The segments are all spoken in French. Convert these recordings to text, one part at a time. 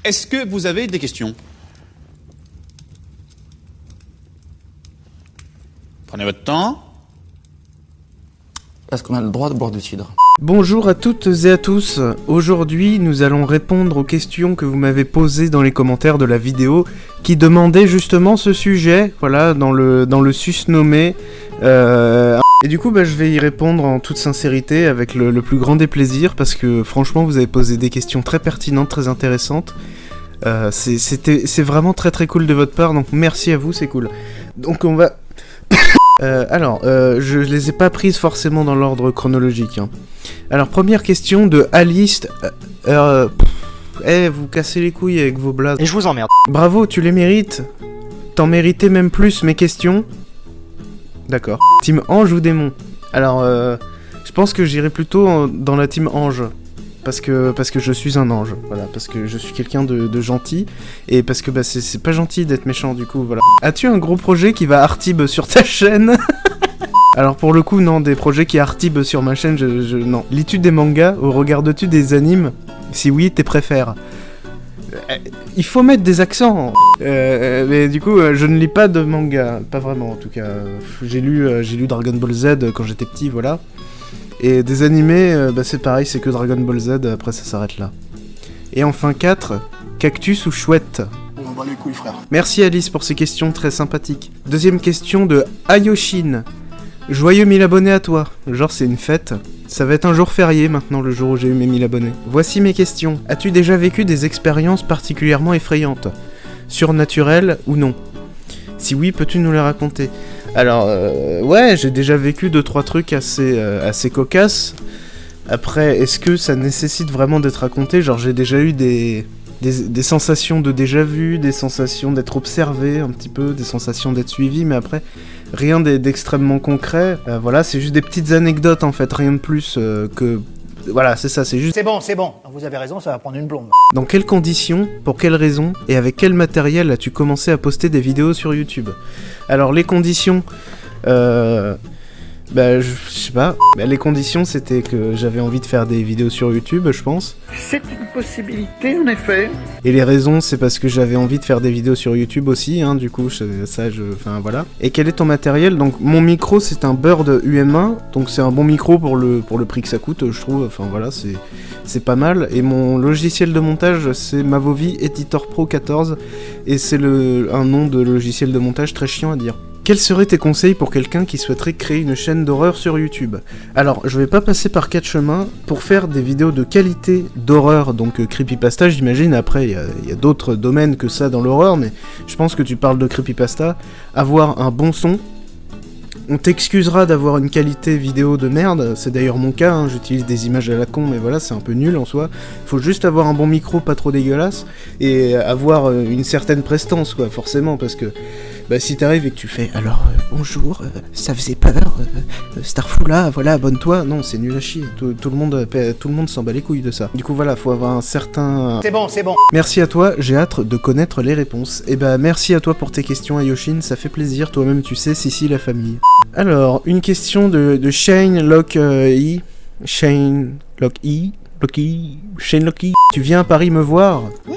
Est-ce que vous avez des questions? Prenez votre temps. Est-ce qu'on a le droit de boire du cidre? Bonjour à toutes et à tous. Aujourd'hui, nous allons répondre aux questions que vous m'avez posées dans les commentaires de la vidéo qui demandaient justement ce sujet, voilà, dans le susnommé. Et du coup, je vais y répondre en toute sincérité avec le plus grand des plaisirs parce que franchement, vous avez posé des questions très pertinentes, très intéressantes. C'est vraiment très très cool de votre part, donc merci à vous, c'est cool. Donc on va... je les ai pas prises forcément dans l'ordre chronologique. Hein. Alors, première question de Alice. Vous cassez les couilles avec vos blagues. Et je vous emmerde. Bravo, tu les mérites. T'en méritais même plus mes questions. D'accord. Team ange ou démon? Alors, je pense que j'irai plutôt dans la team ange. Parce que je suis un ange, voilà, parce que je suis quelqu'un de gentil, et parce que c'est pas gentil d'être méchant du coup, voilà. As-tu un gros projet qui va artib sur ta chaîne? Alors pour le coup, non, des projets qui artib sur ma chaîne, non. Lis-tu des mangas ou regardes-tu des animes? Si oui, t'es préfères. Il faut mettre des accents. Mais du coup, je ne lis pas de manga, pas vraiment en tout cas. J'ai lu Dragon Ball Z quand j'étais petit, voilà. Et des animés, c'est pareil, c'est que Dragon Ball Z, après ça s'arrête là. Et enfin 4, cactus ou chouette? On bat les couilles, frère. Merci Alice pour ces questions très sympathiques. Deuxième question de Ayoshin. Joyeux 1000 abonnés à toi. Genre c'est une fête. Ça va être un jour férié maintenant, le jour où j'ai eu mes 1000 abonnés. Voici mes questions. As-tu déjà vécu des expériences particulièrement effrayantes? Surnaturelles ou non? Si oui, peux-tu nous les raconter? Alors, ouais, j'ai déjà vécu 2-3 trucs assez cocasses. Après, est-ce que ça nécessite vraiment d'être raconté? Genre, j'ai déjà eu des sensations de déjà-vu, des sensations d'être observé un petit peu, des sensations d'être suivi, mais après, rien d'extrêmement concret. Voilà, c'est juste des petites anecdotes, en fait, rien de plus que... Voilà, c'est ça, c'est juste... C'est bon, vous avez raison, ça va prendre une blonde. Dans quelles conditions, pour quelles raisons, et avec quel matériel as-tu commencé à poster des vidéos sur YouTube? Alors, les conditions... je sais pas. Les conditions, c'était que j'avais envie de faire des vidéos sur YouTube, je pense. C'est une possibilité, en effet. Et les raisons, c'est parce que j'avais envie de faire des vidéos sur YouTube aussi, hein, du coup, enfin, voilà. Et quel est ton matériel? Donc, mon micro, c'est un Bird UM1, donc c'est un bon micro pour le prix que ça coûte, je trouve, enfin, voilà, c'est pas mal. Et mon logiciel de montage, c'est Mavovi Editor Pro 14, et c'est un nom de logiciel de montage très chiant à dire. Quels seraient tes conseils pour quelqu'un qui souhaiterait créer une chaîne d'horreur sur YouTube? Alors, je vais pas passer par 4 chemins. Pour faire des vidéos de qualité d'horreur, donc creepypasta, j'imagine, après, il y a d'autres domaines que ça dans l'horreur, mais je pense que tu parles de creepypasta, avoir un bon son. On t'excusera d'avoir une qualité vidéo de merde, c'est d'ailleurs mon cas, hein, j'utilise des images à la con, mais voilà, c'est un peu nul en soi. Faut juste avoir un bon micro, pas trop dégueulasse, et avoir une certaine prestance, quoi, forcément, parce que si t'arrives et que tu fais « Alors, bonjour, ça faisait peur, Starfoula, voilà, abonne-toi », non, c'est nul à chier, tout le monde s'en bat les couilles de ça. Du coup, voilà, faut avoir un certain... C'est bon. Merci à toi, j'ai hâte de connaître les réponses. Et merci à toi pour tes questions, Ayoshin, ça fait plaisir, toi-même tu sais, Sissi la famille. Alors, une question de Shane Lock-E. Shane Locky. Tu viens à Paris me voir? Non.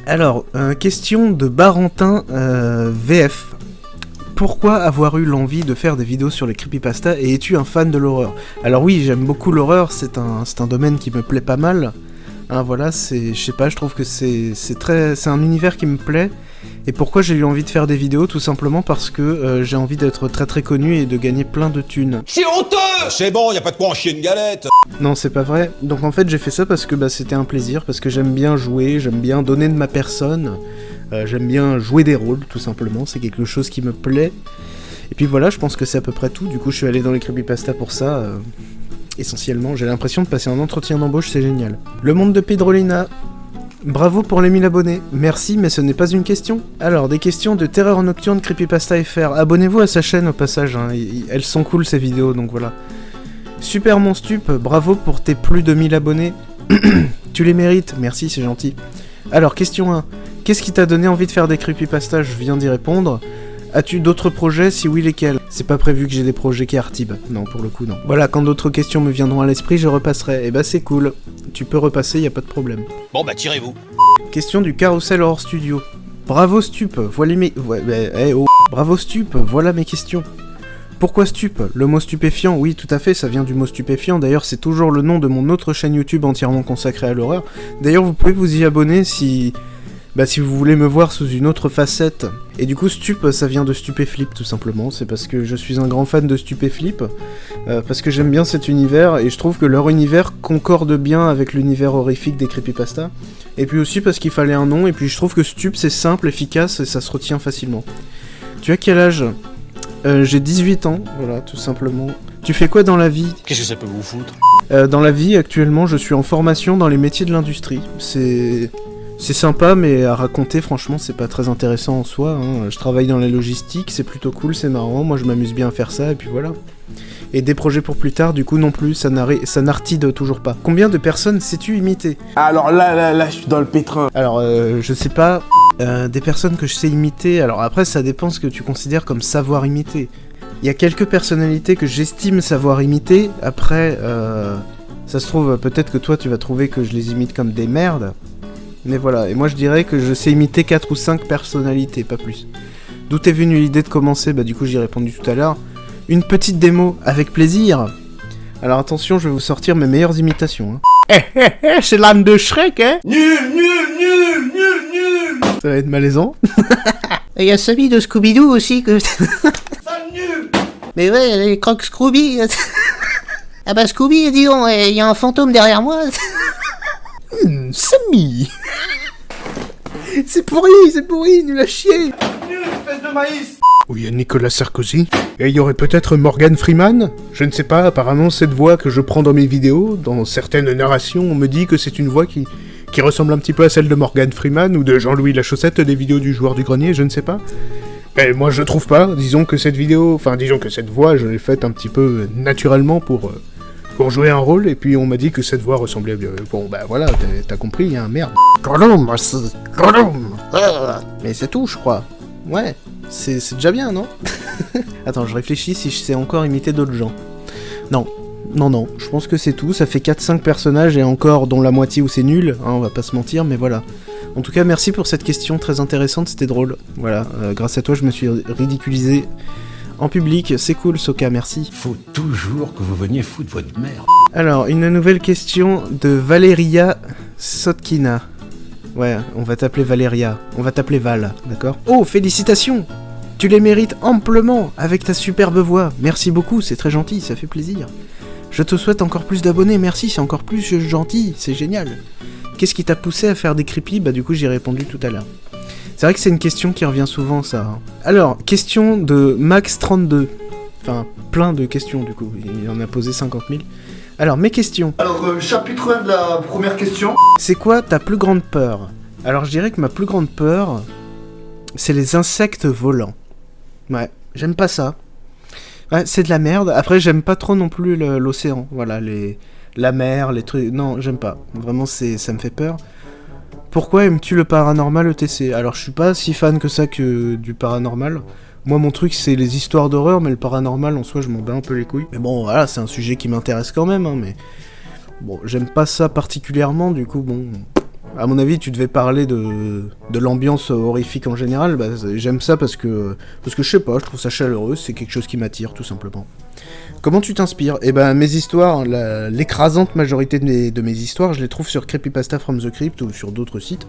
Alors, question de Barentin VF. Pourquoi avoir eu l'envie de faire des vidéos sur les creepypastas et es-tu un fan de l'horreur? Alors oui, j'aime beaucoup l'horreur, c'est un domaine qui me plaît pas mal. Hein, voilà, je sais pas, je trouve que c'est un univers qui me plaît. Et pourquoi j'ai eu envie de faire des vidéos? Tout simplement parce que j'ai envie d'être très très connu et de gagner plein de thunes. C'est honteux! C'est bon, y a pas de quoi en chier une galette! Non, c'est pas vrai. Donc en fait, j'ai fait ça parce que c'était un plaisir, parce que j'aime bien jouer, j'aime bien donner de ma personne, j'aime bien jouer des rôles, tout simplement, c'est quelque chose qui me plaît. Et puis voilà, je pense que c'est à peu près tout. Du coup, je suis allé dans les creepypastas pour ça. Essentiellement, j'ai l'impression de passer un entretien d'embauche, c'est génial. Le monde de Pedrolina. Bravo pour les 1000 abonnés. Merci, mais ce n'est pas une question. Alors, des questions de Terreur Nocturne Creepypasta FR. Abonnez-vous à sa chaîne au passage, hein. Elles sont cool ces vidéos, donc voilà. Super mon stup, bravo pour tes plus de 1000 abonnés. Tu les mérites, merci, c'est gentil. Alors, question 1. Qu'est-ce qui t'a donné envie de faire des creepypastas? Je viens d'y répondre. As-tu d'autres projets? Si oui, lesquels? C'est pas prévu que j'ai des projets qui artib. Non, pour le coup, non. Voilà, quand d'autres questions me viendront à l'esprit, je repasserai. Eh c'est cool. Tu peux repasser, y a pas de problème. Bon tirez-vous. Question du carrousel hors studio. Bravo Stup, voilà mes... Bravo Stup, voilà mes questions. Pourquoi stup? Le mot stupéfiant, oui tout à fait, ça vient du mot stupéfiant, d'ailleurs c'est toujours le nom de mon autre chaîne YouTube entièrement consacrée à l'horreur. D'ailleurs vous pouvez vous y abonner si vous voulez me voir sous une autre facette. Et du coup stup, ça vient de Stupéflip tout simplement, c'est parce que je suis un grand fan de Stupéflip, parce que j'aime bien cet univers, et je trouve que leur univers concorde bien avec l'univers horrifique des creepypasta. Et puis aussi parce qu'il fallait un nom, et puis je trouve que stup c'est simple, efficace, et ça se retient facilement. Tu as quel âge ? J'ai 18 ans, voilà, tout simplement. Tu fais quoi dans la vie ? Qu'est-ce que ça peut vous foutre? Dans la vie, actuellement, je suis en formation dans les métiers de l'industrie. C'est sympa, mais à raconter, franchement, c'est pas très intéressant en soi. Hein. Je travaille dans la logistique, c'est plutôt cool, c'est marrant. Moi, je m'amuse bien à faire ça, et puis voilà. Et des projets pour plus tard, du coup, non plus, ça n'artide toujours pas. Combien de personnes sais-tu imiter ? Alors là, je suis dans le pétrin. Alors, je sais pas... des personnes que je sais imiter, alors après ça dépend ce que tu considères comme savoir imiter. Il y a quelques personnalités que j'estime savoir imiter, après ça se trouve peut-être que toi tu vas trouver que je les imite comme des merdes, mais voilà, et moi je dirais que je sais imiter 4 ou 5 personnalités, pas plus. D'où est venue l'idée de commencer, bah du coup j'y ai répondu tout à l'heure. Une petite démo, avec plaisir. Alors attention, je vais vous sortir mes meilleures imitations. C'est l'âne de Shrek, hein. Nul. Ça va être malaisant. Et il y a Sammy de Scooby-Doo aussi que... Mais ouais, les crocs Scooby. Ah bah Scooby, dis donc, il y a un fantôme derrière moi. Sammy. C'est pourri, nul à chier. Nul, espèce de maïs. Oui, il y a Nicolas Sarkozy. Et il y aurait peut-être Morgan Freeman. Je ne sais pas, apparemment cette voix que je prends dans mes vidéos, dans certaines narrations, on me dit que c'est une voix qui ressemble un petit peu à celle de Morgan Freeman ou de Jean-Louis Lachaussette des vidéos du joueur du grenier, je ne sais pas. Mais moi je trouve pas, disons que cette voix, je l'ai faite un petit peu naturellement pour jouer un rôle, et puis on m'a dit que cette voix ressemblait bien. Bon bah voilà, t'as compris, hein, merde. Mais c'est tout, je crois. Ouais, c'est déjà bien, non? Attends, je réfléchis si je sais encore imiter d'autres gens. Non, je pense que c'est tout, ça fait 4-5 personnages, et encore dont la moitié où c'est nul, hein, on va pas se mentir, mais voilà. En tout cas, merci pour cette question très intéressante, c'était drôle. Voilà, grâce à toi, je me suis ridiculisé en public, c'est cool, Soka, merci. Faut toujours que vous veniez foutre votre merde. Alors, une nouvelle question de Valeria Sotkina. Ouais, on va t'appeler Valeria, on va t'appeler Val, d'accord? Oh, félicitations! Tu les mérites amplement, avec ta superbe voix. Merci beaucoup, c'est très gentil, ça fait plaisir. Je te souhaite encore plus d'abonnés, merci, c'est encore plus gentil, c'est génial. Qu'est-ce qui t'a poussé à faire des creepy? Bah du coup j'y ai répondu tout à l'heure. C'est vrai que c'est une question qui revient souvent, ça. Hein. Alors, question de Max32. Enfin, plein de questions du coup, il en a posé 50 000. Alors, mes questions. Alors, chapitre 1 de la première question. C'est quoi ta plus grande peur? Alors je dirais que ma plus grande peur, c'est les insectes volants. Ouais, j'aime pas ça. Ouais, c'est de la merde. Après, j'aime pas trop non plus l'océan. Voilà, la mer, les trucs... Non, j'aime pas. Vraiment, ça me fait peur. Pourquoi aimes-tu le paranormal, ETC? Alors, je suis pas si fan que ça que du paranormal. Moi, mon truc, c'est les histoires d'horreur, mais le paranormal, en soi, je m'en bats un peu les couilles. Mais bon, voilà, c'est un sujet qui m'intéresse quand même, hein, mais... Bon, j'aime pas ça particulièrement, du coup, bon... À mon avis, tu devais parler de l'ambiance horrifique en général. Bah, j'aime ça parce que je sais pas, je trouve ça chaleureux, c'est quelque chose qui m'attire tout simplement. Comment tu t'inspires? Eh ben mes histoires, l'écrasante majorité de mes histoires, je les trouve sur Creepypasta from the Crypt ou sur d'autres sites.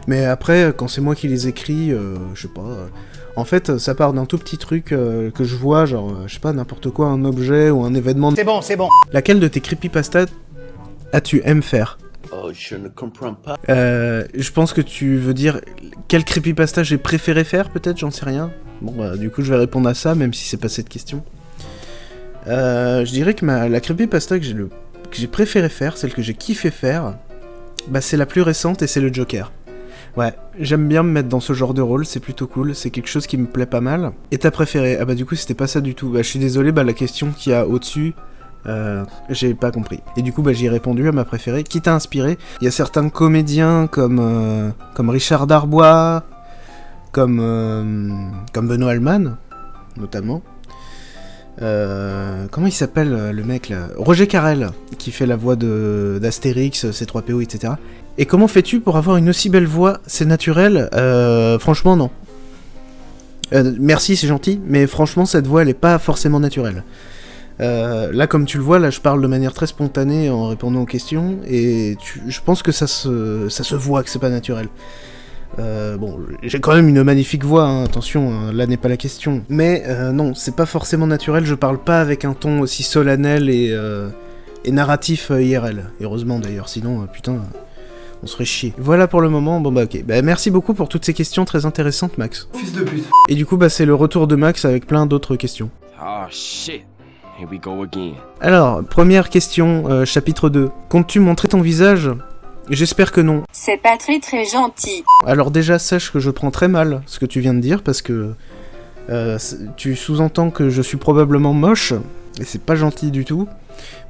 Mais après, quand c'est moi qui les écris, je sais pas... En fait, ça part d'un tout petit truc que je vois, genre, je sais pas, n'importe quoi, un objet ou un événement... C'est bon. Laquelle de tes creepypastas as-tu aimé faire? Oh, je ne comprends pas. Je pense que tu veux dire quel creepypasta j'ai préféré faire, peut-être, j'en sais rien. Bon, bah, du coup, je vais répondre à ça, même si c'est pas cette question. Je dirais que la creepypasta que j'ai préféré faire, celle que j'ai kiffé faire, bah, c'est la plus récente et c'est le Joker. Ouais, j'aime bien me mettre dans ce genre de rôle, c'est plutôt cool, c'est quelque chose qui me plaît pas mal. Et ta préférée? Ah bah du coup, c'était pas ça du tout. Bah, je suis désolé, bah, la question qu'il y a au-dessus... j'ai pas compris. Et du coup, bah, j'ai répondu à ma préférée. Qui t'a inspiré? Il y a certains comédiens comme Richard Darbois, comme Benoît Alman, notamment. Comment il s'appelle le mec là? Roger Carrel, qui fait la voix d'Astérix, C3PO, etc. Et comment fais-tu pour avoir une aussi belle voix? C'est naturel? Franchement, non. Merci, c'est gentil, mais franchement, cette voix, elle est pas forcément naturelle. Là, comme tu le vois, là, je parle de manière très spontanée en répondant aux questions, et je pense que ça se voit que c'est pas naturel. Bon, j'ai quand même une magnifique voix, hein, attention, hein, là n'est pas la question. Mais non, c'est pas forcément naturel, je parle pas avec un ton aussi solennel et narratif IRL. Heureusement d'ailleurs, sinon, putain, on se ferait chier. Voilà pour le moment, bon bah ok. Bah, merci beaucoup pour toutes ces questions très intéressantes, Max. Fils de pute. Et du coup, bah c'est le retour de Max avec plein d'autres questions. Oh shit, here we go again. Alors, première question, chapitre 2. Comptes-tu montrer ton visage? J'espère que non. C'est pas très gentil. Alors déjà, sache que je prends très mal ce que tu viens de dire, parce que tu sous-entends que je suis probablement moche, et c'est pas gentil du tout.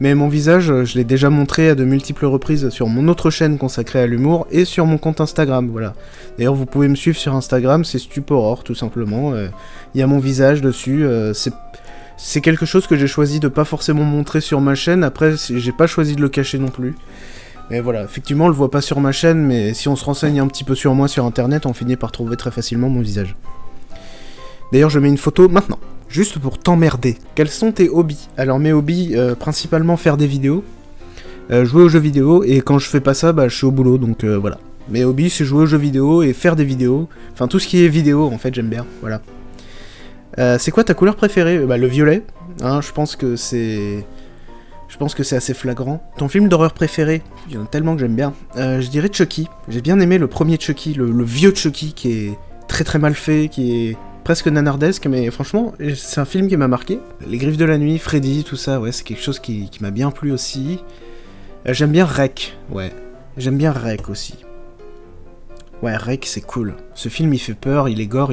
Mais mon visage, je l'ai déjà montré à de multiples reprises sur mon autre chaîne consacrée à l'humour, et sur mon compte Instagram, voilà. D'ailleurs, vous pouvez me suivre sur Instagram, c'est Stuporor, tout simplement. Il y a mon visage dessus, c'est quelque chose que j'ai choisi de pas forcément montrer sur ma chaîne, après, j'ai pas choisi de le cacher non plus. Mais voilà, effectivement, on le voit pas sur ma chaîne, mais si on se renseigne un petit peu sur moi sur internet, on finit par trouver très facilement mon visage. D'ailleurs, je mets une photo maintenant, juste pour t'emmerder. Quels sont tes hobbies? Alors mes hobbies, principalement faire des vidéos, jouer aux jeux vidéo, et quand je fais pas ça, bah je suis au boulot, donc voilà. Mes hobbies, c'est jouer aux jeux vidéo et faire des vidéos, enfin tout ce qui est vidéo, en fait, j'aime bien, voilà. C'est quoi ta couleur préférée? Bah le violet, hein, je pense que c'est assez flagrant. Ton film d'horreur préféré? Il y en a tellement que j'aime bien. Je dirais Chucky. J'ai bien aimé le premier Chucky, le vieux Chucky, qui est très très mal fait, qui est presque nanardesque, mais franchement, c'est un film qui m'a marqué. Les Griffes de la Nuit, Freddy, tout ça, ouais, c'est quelque chose qui m'a bien plu aussi. J'aime bien Rec, ouais. J'aime bien Rec aussi. Ouais, Rec, c'est cool. Ce film, il fait peur, il est gore,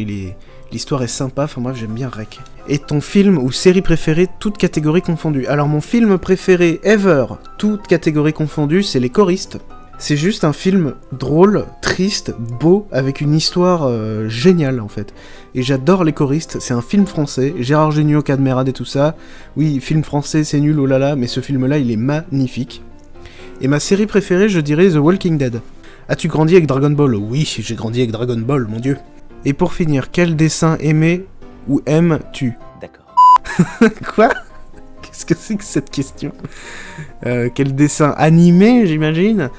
l'histoire est sympa, enfin bref, j'aime bien Rec. Et ton film ou série préférée, toutes catégories confondues? Alors mon film préféré ever, toutes catégories confondues, c'est Les Choristes. C'est juste un film drôle, triste, beau, avec une histoire géniale en fait. Et j'adore Les Choristes, c'est un film français, Gérard Jugnot, Cadmerade et tout ça. Oui, film français, c'est nul, oh là là, mais ce film-là, il est magnifique. Et ma série préférée, je dirais The Walking Dead. As-tu grandi avec Dragon Ball? Oui, j'ai grandi avec Dragon Ball, mon dieu. Et pour finir, quel dessin aimé ou aimes-tu? D'accord. Quoi? Qu'est-ce que c'est que cette question? Quel dessin animé, j'imagine?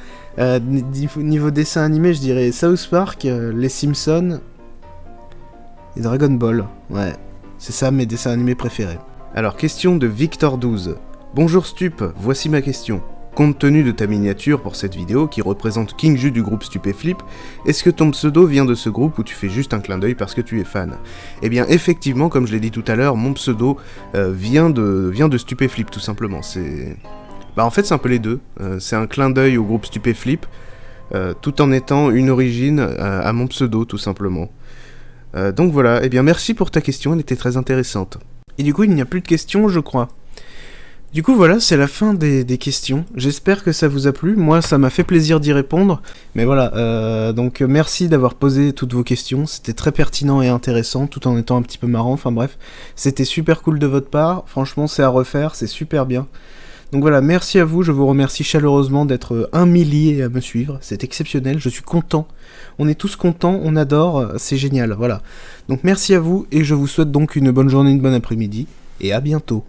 Niveau dessin animé, je dirais South Park, Les Simpsons et Dragon Ball. Ouais, c'est ça mes dessins animés préférés. Alors, question de Victor12. Bonjour Stup, voici ma question. Compte tenu de ta miniature pour cette vidéo, qui représente King Ju du groupe Stupéflip, est-ce que ton pseudo vient de ce groupe ou tu fais juste un clin d'œil parce que tu es fan? Eh bien, effectivement, comme je l'ai dit tout à l'heure, mon pseudo vient de Stupéflip, tout simplement. Bah, en fait, c'est un peu les deux. C'est un clin d'œil au groupe Stupéflip, tout en étant une origine à mon pseudo, tout simplement. Donc voilà, eh bien, merci pour ta question, elle était très intéressante. Et du coup, il n'y a plus de questions, je crois. Du coup voilà, c'est la fin des questions, j'espère que ça vous a plu, moi ça m'a fait plaisir d'y répondre, mais voilà, donc merci d'avoir posé toutes vos questions, c'était très pertinent et intéressant, tout en étant un petit peu marrant, enfin bref, c'était super cool de votre part, franchement c'est à refaire, c'est super bien. Donc voilà, merci à vous, je vous remercie chaleureusement d'être 1 millier à me suivre, c'est exceptionnel, je suis content, on est tous contents, on adore, c'est génial, voilà. Donc merci à vous, et je vous souhaite donc une bonne journée, une bonne après-midi, et à bientôt.